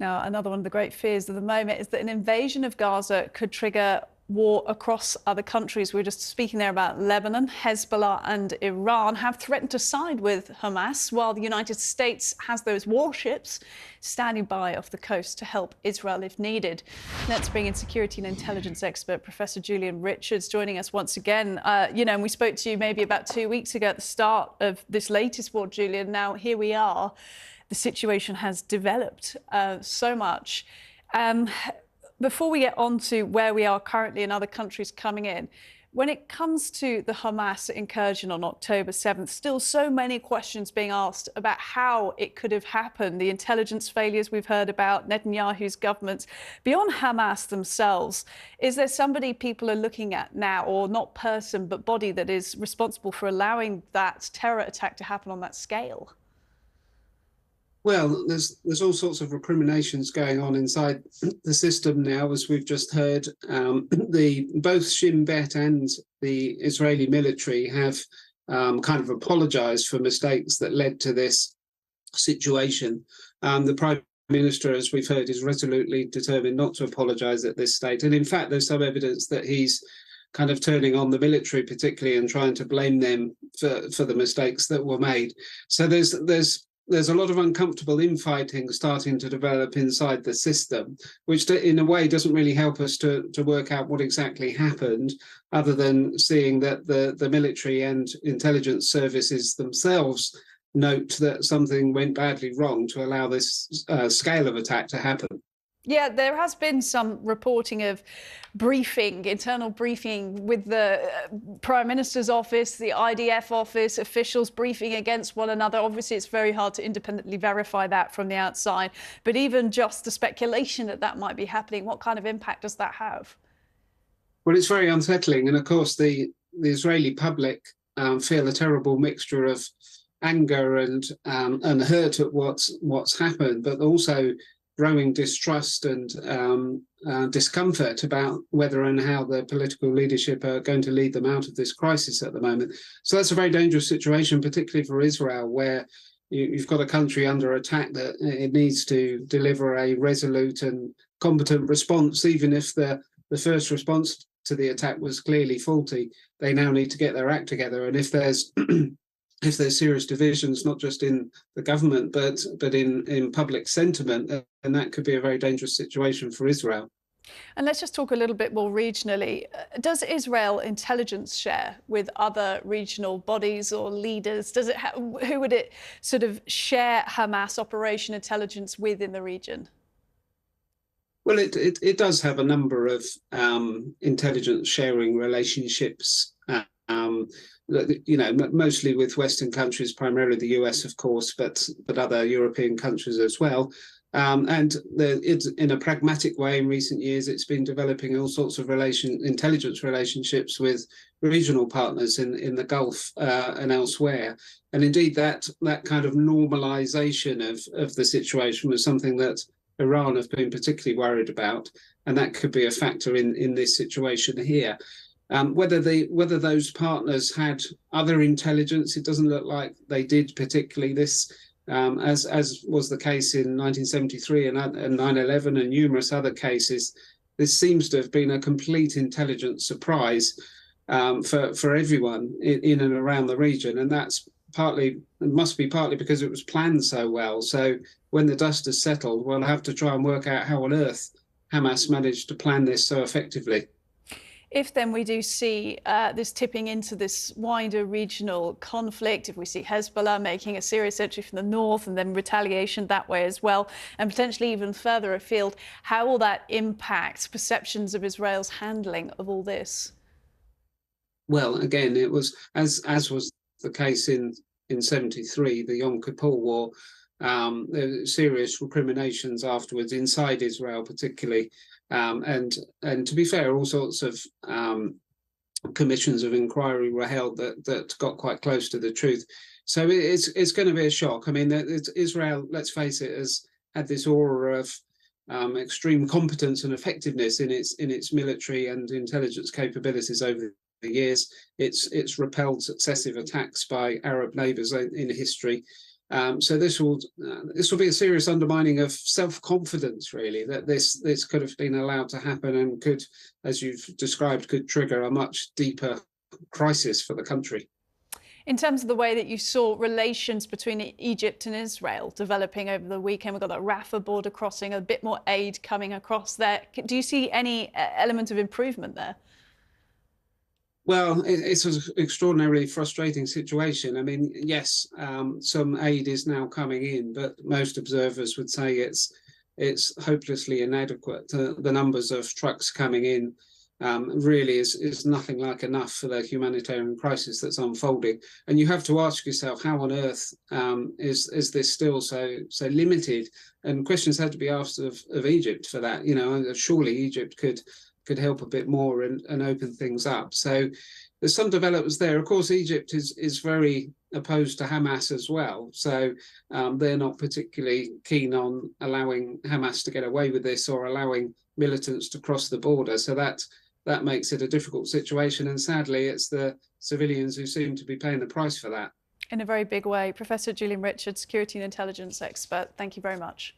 Now, another one of the great fears of the moment is that an invasion of Gaza could trigger war across other countries. We were just speaking there about Lebanon. Hezbollah and Iran have threatened to side with Hamas, while the United States has those warships standing by off the coast to help Israel if needed. Let's bring in security and intelligence expert Professor Julian Richards joining us once again. And we spoke to you maybe about 2 weeks ago at the start of this latest war, Julian. Now, here we are. The situation has developed so much. Before we get on to where we are currently and other countries coming in, when it comes to the Hamas incursion on October 7th, still so many questions being asked about how it could have happened, the intelligence failures we've heard about, Netanyahu's government. Beyond Hamas themselves, is there somebody people are looking at now, or not person, but body, that is responsible for allowing that terror attack to happen on that scale? Well, there's all sorts of recriminations going on inside the system now, as we've just heard. Both Shin Bet and the Israeli military have kind of apologized for mistakes that led to this situation. The Prime Minister, as we've heard, is resolutely determined not to apologize at this stage. And in fact, there's some evidence that he's kind of turning on the military particularly and trying to blame them for the mistakes that were made. So there's a lot of uncomfortable infighting starting to develop inside the system, which in a way doesn't really help us to work out what exactly happened, other than seeing that the military and intelligence services themselves note that something went badly wrong to allow this scale of attack to happen. Yeah, there has been some reporting of briefing, internal briefing with the Prime Minister's office, the IDF office, officials briefing against one another. Obviously, it's very hard to independently verify that from the outside. But even just the speculation that that might be happening, what kind of impact does that have? Well, it's very unsettling. And of course, the Israeli public feel a terrible mixture of anger and hurt at what's happened, but also growing distrust and discomfort about whether and how the political leadership are going to lead them out of this crisis at the moment. So that's a very dangerous situation, particularly for Israel, where you've got a country under attack that it needs to deliver a resolute and competent response, even if the first response to the attack was clearly faulty. They now need to get their act together. And if there's if there's serious divisions, not just in the government, but in public sentiment, then that could be a very dangerous situation for Israel. And let's just talk a little bit more regionally. Does Israel intelligence share with other regional bodies or leaders? Who would it sort of share Hamas operation intelligence with in the region? Well, it does have a number of intelligence sharing relationships. Mostly with Western countries, primarily the US, of course, but other European countries as well. It's in a pragmatic way in recent years, it's been developing all sorts of intelligence relationships with regional partners in the Gulf and elsewhere. And indeed, that kind of normalization of the situation was something that Iran have been particularly worried about, and that could be a factor in this situation here. Whether those partners had other intelligence, it doesn't look like they did particularly. This, as was the case in 1973 and 9/11 and numerous other cases, this seems to have been a complete intelligence surprise for everyone in and around the region, and must be partly because it was planned so well. So when the dust has settled, we'll have to try and work out how on earth Hamas managed to plan this so effectively. If then we do see this tipping into this wider regional conflict, if we see Hezbollah making a serious entry from the north and then retaliation that way as well, and potentially even further afield, how will that impact perceptions of Israel's handling of all this? Well, again, it was as was the case in 73, the Yom Kippur War. There were serious recriminations afterwards inside Israel, particularly. And to be fair, all sorts of commissions of inquiry were held that got quite close to the truth. So it's going to be a shock. I mean, Israel, let's face it, has had this aura of extreme competence and effectiveness in its military and intelligence capabilities over the years. It's repelled successive attacks by Arab neighbours in history. So this will be a serious undermining of self-confidence, really, that this could have been allowed to happen and could, as you've described, could trigger a much deeper crisis for the country. In terms of the way that you saw relations between Egypt and Israel developing over the weekend, we've got that Rafah border crossing, a bit more aid coming across there. Do you see any element of improvement there? Well, it's an extraordinarily frustrating situation. I mean, yes, some aid is now coming in, but most observers would say it's hopelessly inadequate. The numbers of trucks coming in really is nothing like enough for the humanitarian crisis that's unfolding. And you have to ask yourself, how on earth is this still so limited? And questions had to be asked of Egypt for that. You know, surely Egypt could help a bit more and open things up. So there's some developments there. Of course, Egypt is very opposed to Hamas as well. So they're not particularly keen on allowing Hamas to get away with this or allowing militants to cross the border. So that makes it a difficult situation. And sadly, it's the civilians who seem to be paying the price for that. In a very big way. Professor Julian Richards, security and intelligence expert, thank you very much.